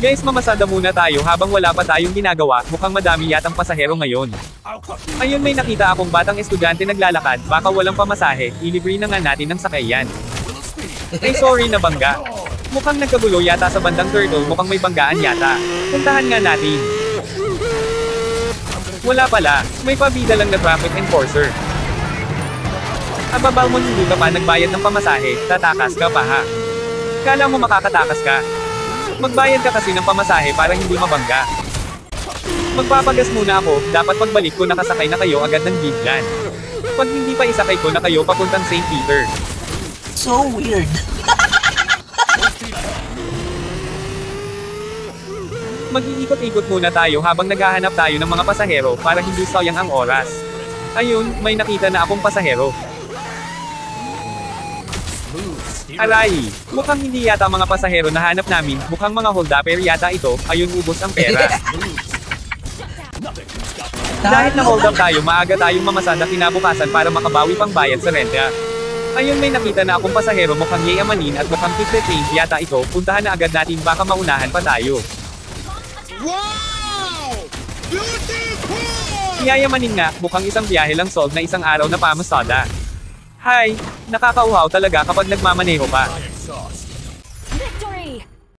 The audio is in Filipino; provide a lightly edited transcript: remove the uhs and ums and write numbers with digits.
Guys, mamasada muna tayo habang wala pa tayong ginagawa, mukhang madami yatang pasahero ngayon. Ayun, may nakita akong batang estudyante naglalakad, baka walang pamasahe, ilibre na nga natin ng sakyan. Ay sorry na bangga. Mukhang nagkagulo yata sa bandang turtle, mukhang may banggaan yata. Puntahan nga natin. Wala pala, may pabida lang na traffic enforcer. Ababal mo, hindi ka pa nagbayad ng pamasahe, tatakas ka pa ha. Kala mo makakatakas ka? Magbayad ka kasi ng pamasahe para hindi mabangga. Magpapagas muna ako, dapat pagbalik ko nakasakay na kayo agad ng biglan. Pag hindi pa isakay ko na kayo papuntang St. Peter. So weird. Mag-iikot-ikot muna tayo habang naghahanap tayo ng mga pasahero para hindi sayang ang oras. Ayun, may nakita na akong pasahero. Aray! Mukhang hindi yata mga pasahero na hanap namin, mukhang mga hold-upper yata ito, ayun ubos ang pera. Dahil na hold up tayo, maaga tayong mamasada kinabukasan para makabawi pang bayad sa renta. Ayun, may nakita na akong pasahero, mukhang yayamanin at mukhang keep-retained yata ito, puntahan na agad natin baka maunahan pa tayo. Wow! Beautiful! Yayamanin nga, mukhang isang biyahe lang sold na isang araw na pamasada. Hi! Nakakauhaw talaga kapag nagmamaneho pa.